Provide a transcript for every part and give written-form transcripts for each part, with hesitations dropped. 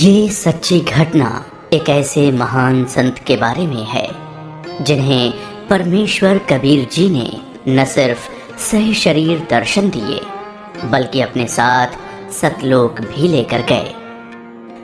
ये सच्ची घटना एक ऐसे महान संत के बारे में है जिन्हें परमेश्वर कबीर जी ने न सिर्फ सही शरीर दर्शन दिए बल्कि अपने साथ सतलोक भी लेकर गए।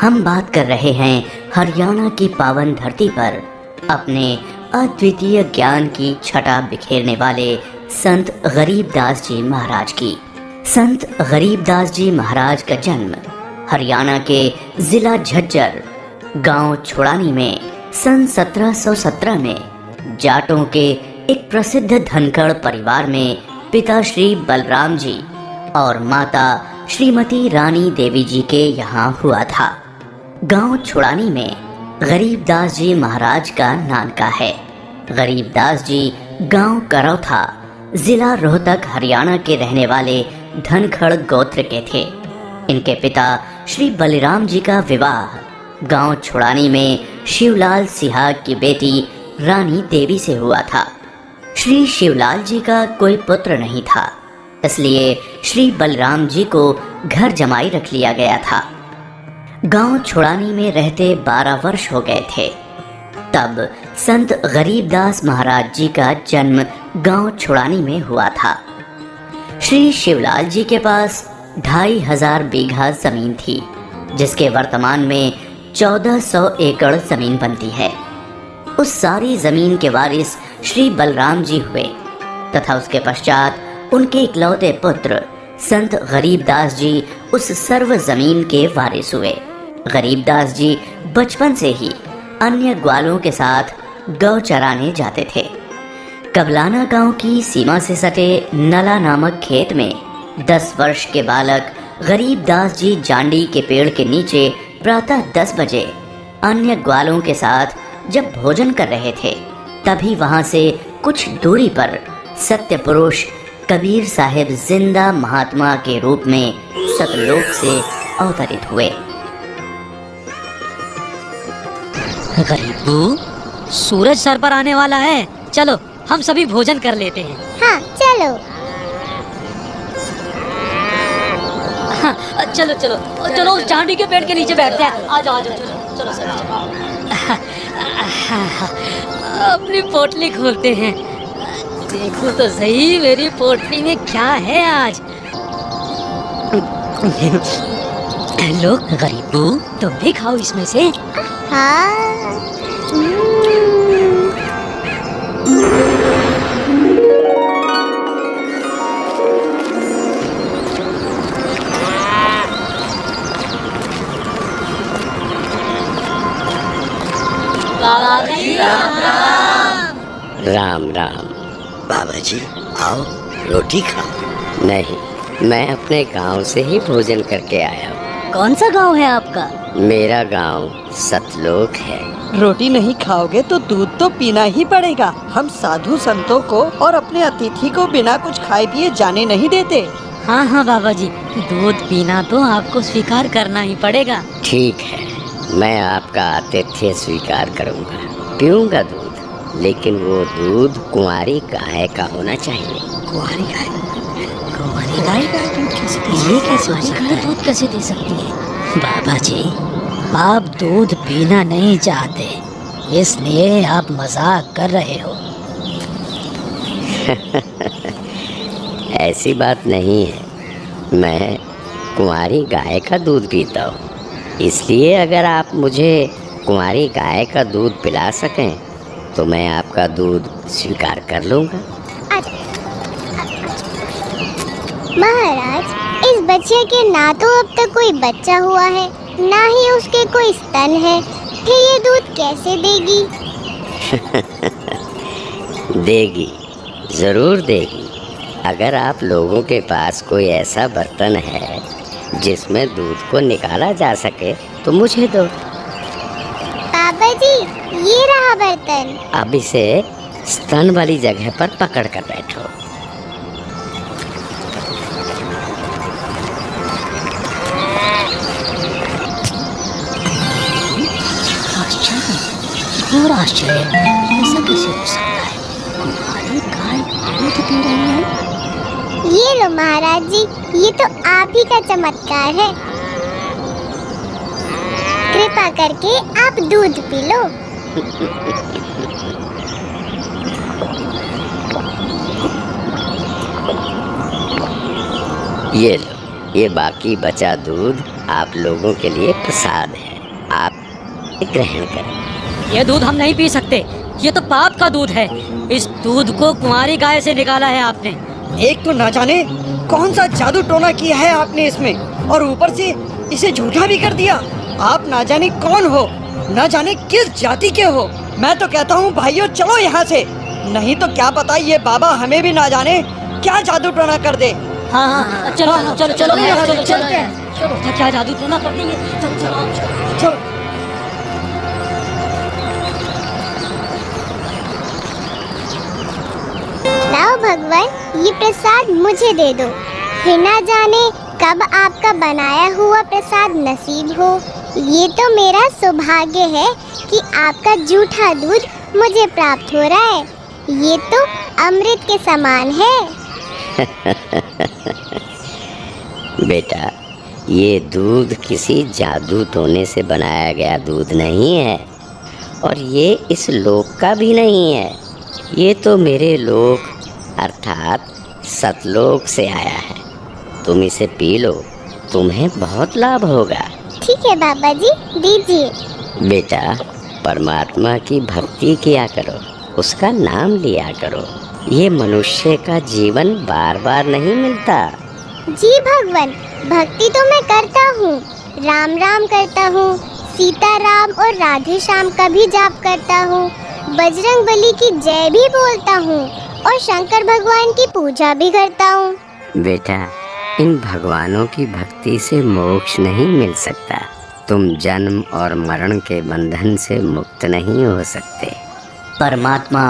हम बात कर रहे हैं हरियाणा की पावन धरती पर अपने अद्वितीय ज्ञान की छटा बिखेरने वाले संत गरीबदास जी महाराज की। संत गरीबदास जी महाराज का जन्म हरियाणा के जिला झज्जर गांव छुड़ानी में सन 1717 में जाटों के एक प्रसिद्ध धनखड़ परिवार में पिता श्री बलराम जी और माता श्रीमती रानी देवी जी के यहाँ हुआ था। गांव छुड़ानी में गरीबदास जी महाराज का नानका है। गरीबदास जी गांव करौथा जिला रोहतक हरियाणा के रहने वाले धनखड़ गोत्र के थे। इनके पिता श्री बलराम जी का विवाह गांव छुड़ानी में शिवलाल सिहाग की बेटी रानी देवी से हुआ था। श्री शिवलाल जी का कोई पुत्र नहीं था, इसलिए श्री बलराम जी को घर जमाई रख लिया गया था। गांव छुड़ानी में रहते 12 वर्ष हो गए थे तब संत गरीबदास महाराज जी का जन्म गांव छुड़ानी में हुआ था। श्री शिवलाल जी के पास 2500 बीघा जमीन थी, जिसके वर्तमान में 1400 एकड़ जमीन बनती है। उस सारी जमीन के वारिस श्री बलराम जी हुए तथा उसके पश्चात उनके इकलौते पुत्र संत गरीबदास जी उस सर्व जमीन के वारिस हुए। गरीबदास जी बचपन से ही अन्य ग्वालों के साथ गौ चराने जाते थे। कबलाना गांव की सीमा से सटे नला नामक खेत में 10 वर्ष के बालक गरीबदास जी जांडी के पेड़ के नीचे प्रातः 10 बजे अन्य ग्वालों के साथ जब भोजन कर रहे थे, तभी वहां से कुछ दूरी पर सत्य पुरुष कबीर साहिब जिंदा महात्मा के रूप में सतलोक से अवतरित हुए। गरीबू, सूरज सर पर आने वाला है, चलो हम सभी भोजन कर लेते हैं। हाँ चलो। हाँ, चलो चलो चलो उस चांदी के पेड़ के नीचे बैठते हैं। आ जाओ चलो चलो चलो। अपनी पोटली खोलते हैं, देखो तो सही मेरी पोटली में क्या है आज। लो गरीबू, तुम भी खाओ इसमें से। हाँ। राम राम। बाबा जी आओ, रोटी खाओ। नहीं, मैं अपने गांव से ही भोजन करके आया हूँ। कौन सा गांव है आपका? मेरा गांव सतलोक है। रोटी नहीं खाओगे तो दूध तो पीना ही पड़ेगा। हम साधु संतों को और अपने अतिथि को बिना कुछ खाए पिए जाने नहीं देते। हाँ हाँ बाबा जी, दूध पीना तो आपको स्वीकार करना ही पड़ेगा। ठीक है, मैं आपका आतिथ्य स्वीकार करूँगा, पीऊँगा दूध, लेकिन वो दूध कुंवारी गाय का होना चाहिए। कुंवारी गाय? कुंवारी गाय का दूध कैसे दूध कैसे दे सकती है? बाबा जी, आप दूध पीना नहीं चाहते, इसलिए आप मजाक कर रहे हो। ऐसी बात नहीं है, मैं कुंवारी गाय का दूध पीता हूँ, इसलिए अगर आप मुझे कुंवारी गाय का दूध पिला सकें तो मैं आपका दूध स्वीकार कर लूँगा। महाराज, इस बच्चे के ना तो अब तक कोई बच्चा हुआ है, ना ही उसके कोई स्तन है, फिर ये दूध कैसे देगी? देगी, ज़रूर देगी। अगर आप लोगों के पास कोई ऐसा बर्तन है जिसमें दूध को निकाला जा सके तो मुझे दो। बाबा जी, ये रहा बर्तन। अब इसे स्तन वाली जगह पर पकड़ कर बैठो। घोर आश्चर्य, ऐसा कैसे हो सकता है? कुंवारी गाय दूध पी रही है। ये लो महाराज जी, ये तो आप ही का चमत्कार है। कृपा करके आप दूध पी लो। ये लो, ये बाकी बचा दूध आप लोगों के लिए प्रसाद है, आप ग्रहण करें। ये दूध हम नहीं पी सकते, ये तो पाप का दूध है। इस दूध को कुंवारी गाय से निकाला है आपने। एक तो ना जाने कौन सा जादू टोना किया है आपने इसमें, और ऊपर से इसे झूठा भी कर दिया। आप ना जाने कौन हो, ना जाने किस जाति के हो। मैं तो कहता हूँ भाइयों चलो यहाँ से, नहीं तो क्या पता ये बाबा हमें भी ना जाने क्या जादू टोना कर दे। हाँ हाँ चलो चलो चलो चलो यहाँ से चलो चलते हैं। चलो, क्या जादू टोना कर देंगे। चलो चलो चलो। लाओ भगवान, ये प्रसाद मुझे दे दो, फिर ना जाने कब आपका बनाया हुआ प्रसाद नसीब हो। ये तो मेरा सौभाग्य है कि आपका जूठा दूध मुझे प्राप्त हो रहा है। ये तो अमृत के समान है। बेटा, ये दूध किसी जादू टोने से बनाया गया दूध नहीं है, और ये इस लोक का भी नहीं है। ये तो मेरे लोक अर्थात सतलोक से आया है। तुम इसे पी लो, तुम्हें बहुत लाभ होगा। ठीक है बाबा जी, दीजिए। बेटा, परमात्मा की भक्ति किया करो, उसका नाम लिया करो। ये मनुष्य का जीवन बार बार नहीं मिलता। जी भगवान, भक्ति तो मैं करता हूँ, राम राम करता हूँ, सीता राम और राधे श्याम का भी जाप करता हूँ, बजरंग बली की जय भी बोलता हूँ और शंकर भगवान की पूजा भी करता हूँ। बेटा, इन भगवानों की भक्ति से मोक्ष नहीं मिल सकता। तुम जन्म और मरण के बंधन से मुक्त नहीं हो सकते। परमात्मा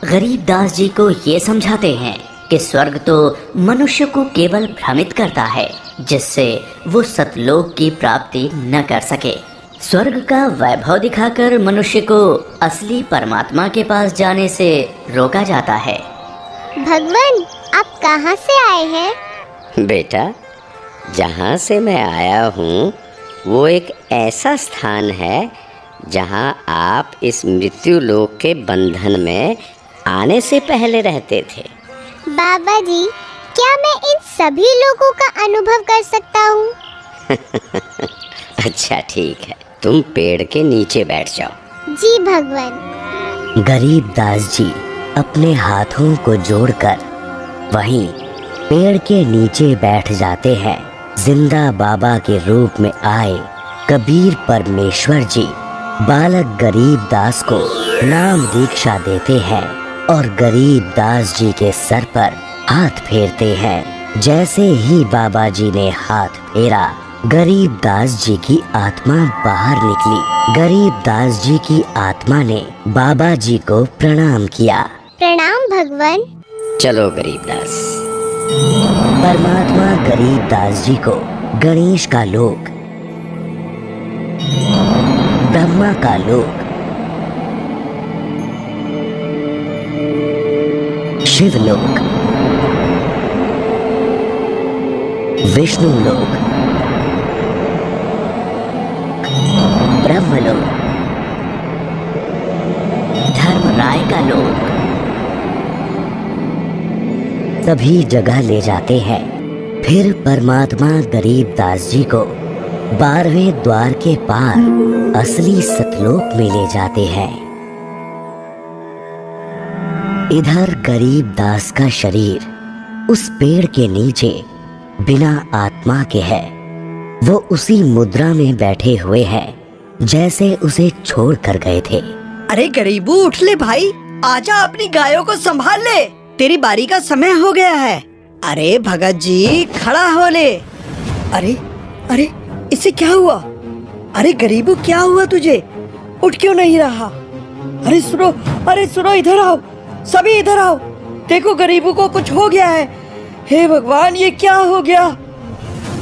गरीबदास जी को ये समझाते हैं कि स्वर्ग तो मनुष्य को केवल भ्रमित करता है, जिससे वो सतलोक की प्राप्ति न कर सके। स्वर्ग का वैभव दिखाकर मनुष्य को असली परमात्मा के पास जाने से रोका जाता है। भगवान, आप कहाँ से आए हैं? बेटा, जहाँ से मैं आया हूँ वो एक ऐसा स्थान है जहाँ आप इस मृत्यु लोक के बंधन में आने से पहले रहते थे। बाबा जी, क्या मैं इन सभी लोगों का अनुभव कर सकता हूँ? अच्छा ठीक है, तुम पेड़ के नीचे बैठ जाओ। जी भगवान। गरीबदास जी अपने हाथों को जोड़कर वहीं पेड़ के नीचे बैठ जाते हैं। जिंदा बाबा के रूप में आए कबीर परमेश्वर जी बालक गरीबदास को नाम दीक्षा देते हैं और गरीबदास जी के सर पर हाथ फेरते हैं। जैसे ही बाबा जी ने हाथ फेरा, गरीबदास जी की आत्मा बाहर निकली। गरीबदास जी की आत्मा ने बाबा जी को प्रणाम किया। प्रणाम भगवान। चलो गरीबदास। परमात्मा गरीबदास जी को गणेश का लोक, ब्रह्मा का लोक, शिवलोक, विष्णु लोक, ब्रह्मलोक, धर्मराय का लोक, सभी जगह ले जाते हैं। फिर परमात्मा गरीबदास जी को 12वें द्वार के पार असली सतलोक में ले जाते हैं। इधर गरीबदास का शरीर उस पेड़ के नीचे बिना आत्मा के है। वो उसी मुद्रा में बैठे हुए हैं जैसे उसे छोड़ कर गए थे। अरे गरीबू, उठ ले भाई, आजा, अपनी गायों को संभाल ले, तेरी बारी का समय हो गया है। अरे भगत जी, खड़ा हो ले। अरे अरे, इससे क्या हुआ? अरे गरीबू, क्या हुआ तुझे? उठ क्यों नहीं रहा? अरे सुनो, इधर आओ, सभी इधर आओ। देखो गरीबू को कुछ हो गया है। हे भगवान, ये क्या हो गया?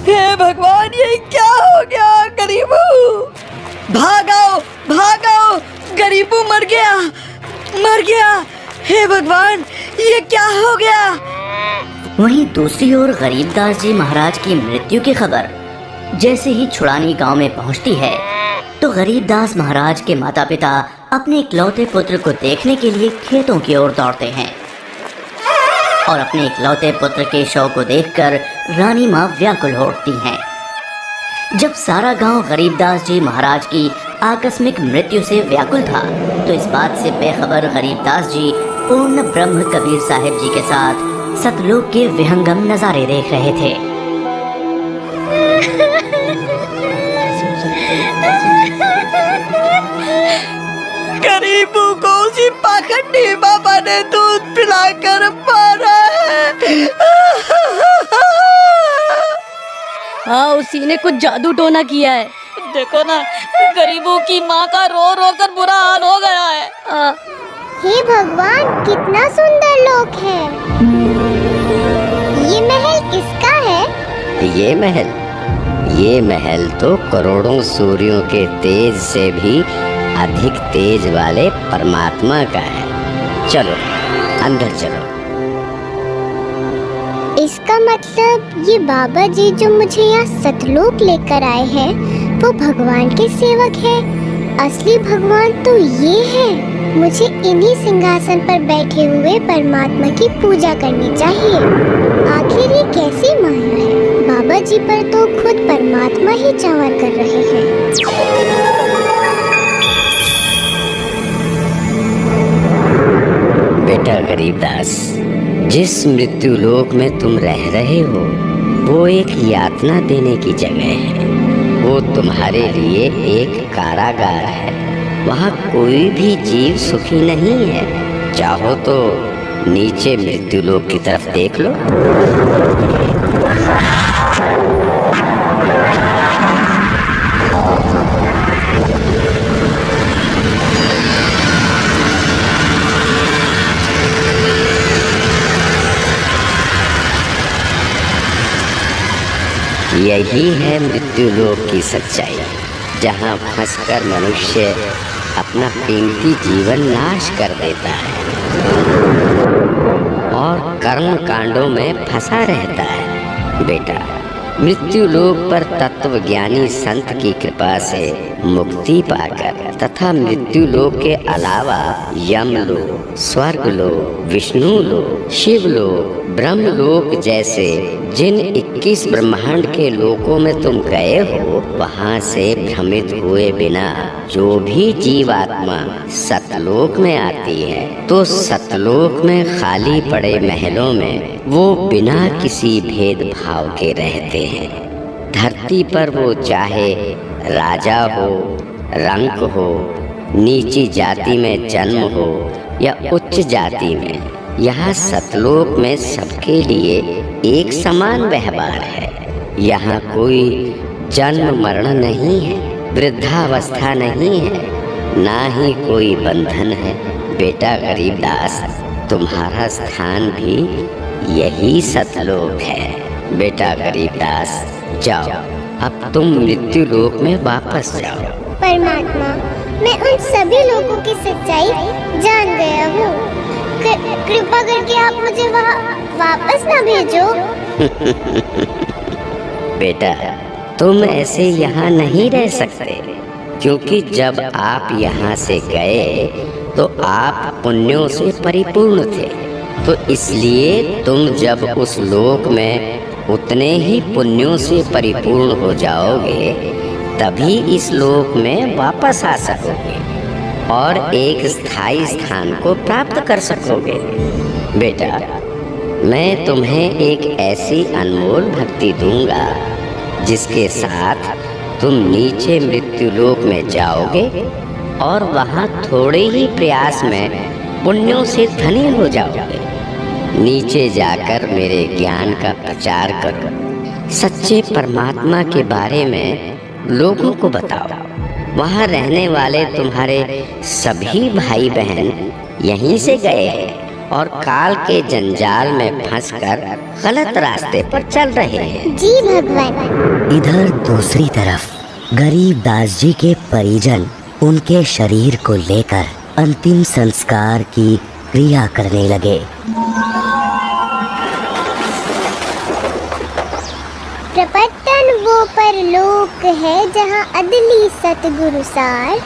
हे भगवान, ये क्या हो गया? गरीबू, भागो, गरीबू मर गया। हे भगवान, ये क्या हो गया? वहीं दूसरी ओर गरीबदास जी महाराज की मृत्यु की खबर जैसे ही छुड़ानी गांव में पहुंचती है, तो गरीबदास महाराज के माता पिता अपने इकलौते पुत्र को देखने के लिए खेतों की ओर दौड़ते हैं और अपने इकलौते पुत्र के शव को देखकर रानी माँ व्याकुल हो उठती हैं। जब सारा गांव गरीबदास जी महाराज की आकस्मिक मृत्यु से व्याकुल था, तो इस बात से बेखबर गरीबदास जी पूर्ण ब्रह्म कबीर साहिब जी के साथ सतलोक के विहंगम नजारे देख रहे थे। गरीबों को उसी पाखंडी बाबा ने दूध पिलाकर मारा है। हाँ, उसी ने कुछ जादू टोना किया है। देखो ना, गरीबों की माँ का रो रो कर बुरा हाल हो गया है। हे भगवान, कितना सुंदर लोक है। ये महल किसका है? ये महल तो करोड़ों सूर्यों के तेज से भी अधिक तेज वाले परमात्मा का है। चलो अंदर चलो। इसका मतलब ये बाबा जी जो मुझे यहाँ सतलोक लेकर आए हैं, वो भगवान के सेवक हैं। असली भगवान तो ये है। मुझे इन्हीं सिंहासन पर बैठे हुए परमात्मा की पूजा करनी चाहिए। आखिर ये कैसी माया है? बाबा जी पर तो खुद परमात्मा ही चंवर कर रहे हैं। बेटा गरीबदास, जिस मृत्यु लोक में तुम रह रहे हो वो एक यातना देने की जगह है। वो तुम्हारे लिए एक कारागार है। वहाँ कोई भी जीव सुखी नहीं है। चाहो तो नीचे मृत्यु लोक की तरफ देख लो। यही है मृत्यु लोक की सच्चाई, जहाँ फंसकर मनुष्य अपना कीमती जीवन नाश कर देता है और कर्म कांडों में फंसा रहता है। बेटा, मृत्यु लोक पर तत्वज्ञानी संत की कृपा से मुक्ति पाकर तथा मृत्यु लोक के अलावा यमलोक, स्वर्ग लोक, विष्णु लोक, शिव लोक, ब्रह्म लोक जैसे जिन 21 ब्रह्मांड के लोकों में तुम गए हो, वहाँ से भ्रमित हुए बिना जो भी जीवात्मा सतलोक में आती है, तो सतलोक में खाली पड़े महलों में वो बिना किसी भेदभाव के रहते हैं। धरती पर वो चाहे राजा हो, रंक हो, नीची जाति में जन्म हो या उच्च जाति में, यहाँ सतलोक में सबके लिए एक समान व्यवहार है। यहाँ कोई जन्म मरण नहीं है, वृद्धावस्था नहीं है, ना ही कोई बंधन है। बेटा गरीबदास, तुम्हारा स्थान भी यही सतलोक है। बेटा गरीबदास, जाओ, अब तुम मृत्यु लोक में वापस जाओ। परमात्मा, मैं उन सभी लोगों की सच्चाई जान गया हूँ। कृपा करके आप मुझे वहाँ वापस ना भेजो। बेटा, तुम ऐसे यहाँ नहीं रह सकते, क्योंकि जब आप यहाँ से गए तो आप पुण्यों से परिपूर्ण थे। तो इसलिए तुम जब उस लोक में उतने ही पुण्यों से परिपूर्ण हो जाओगे, तभी इस लोक में वापस आ सकोगे और एक स्थायी स्थान को प्राप्त कर सकोगे। बेटा, मैं तुम्हें एक ऐसी अनमोल भक्ति दूंगा जिसके साथ तुम नीचे मृत्यु लोक में जाओगे और वहाँ थोड़े ही प्रयास में पुण्यों से धनी हो जाओगे। नीचे जाकर मेरे ज्ञान का प्रचार करो, सच्चे परमात्मा के बारे में लोगों को बताओ। वहाँ रहने वाले तुम्हारे सभी भाई बहन यहीं से गए हैं और काल के जंजाल में फंसकर गलत रास्ते पर चल रहे हैं। जी भगवान। इधर दूसरी तरफ गरीबदास जी के परिजन उनके शरीर को लेकर अंतिम संस्कार की क्रिया करने लगे। प्रपट्टन वो परलोक है जहाँ अदली सतगुरु सार,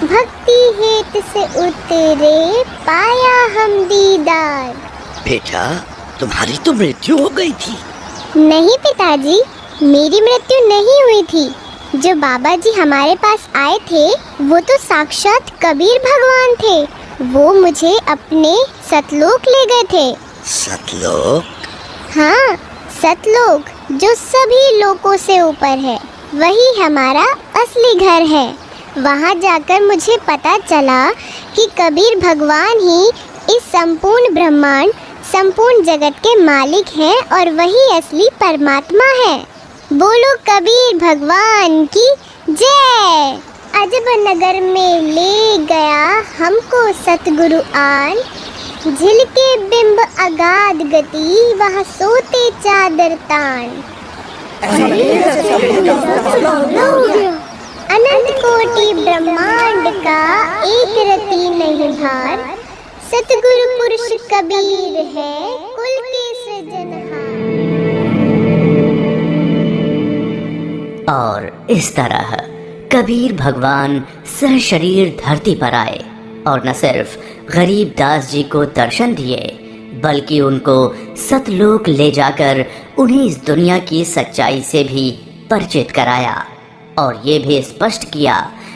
भक्ति हेत से उतरे पाया हम दीदार। बेटा, तुम्हारी तो मृत्यु हो गई थी। नहीं पिताजी, मेरी मृत्यु नहीं हुई थी। जो बाबा जी हमारे पास आए थे वो तो साक्षात कबीर भगवान थे। वो मुझे अपने सतलोक ले गए थे। सतलोक? हाँ, सतलोक जो सभी लोकों से ऊपर है, वही हमारा असली घर है। वहाँ जाकर मुझे पता चला कि कबीर भगवान ही इस संपूर्ण ब्रह्मांड, संपूर्ण जगत के मालिक हैं और वही असली परमात्मा है। बोलो कबीर भगवान की जय। अजब नगर में ले गया हमको सतगुरु आन, झिलके बिंब अगाध गति वहाँ सोते चादर तान। अनंत कोटि ब्रह्मांड का एक रति नहीं भार, सतगुरु पुरुष कबीर है कुल के सृजनहार। और इस तरह कबीर भगवान सहशरीर धरती पर आए और न सिर्फ गरीब दास जी को दर्शन दिए, बल्कि उनको सतलोक ले जाकर उन्हें इस दुनिया की सच्चाई से भी परिचित कराया और ये भी स्पष्ट किया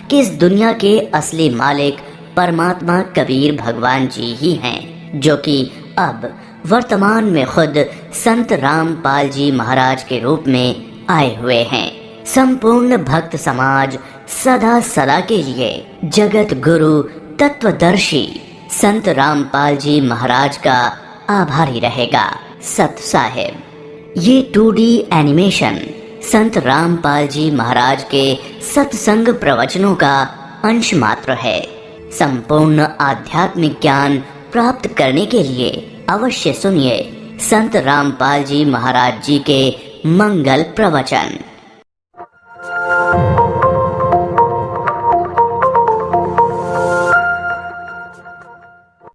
कि इस दुनिया के असली मालिक परमात्मा कबीर भगवान जी ही हैं, जो कि अब वर्तमान में खुद संत रामपाल जी महाराज के रूप में आए हुए हैं। संपूर्ण भक्त समाज सदा सदा के लिए जगत गुरु तत्वदर्शी संत रामपाल जी महाराज का आभारी रहेगा। सत साहेब, ये 2D एनिमेशन संत रामपाल जी महाराज के सत्संग प्रवचनों का अंश मात्र है। संपूर्ण आध्यात्मिक ज्ञान प्राप्त करने के लिए अवश्य सुनिए संत रामपाल जी महाराज जी के मंगल प्रवचन।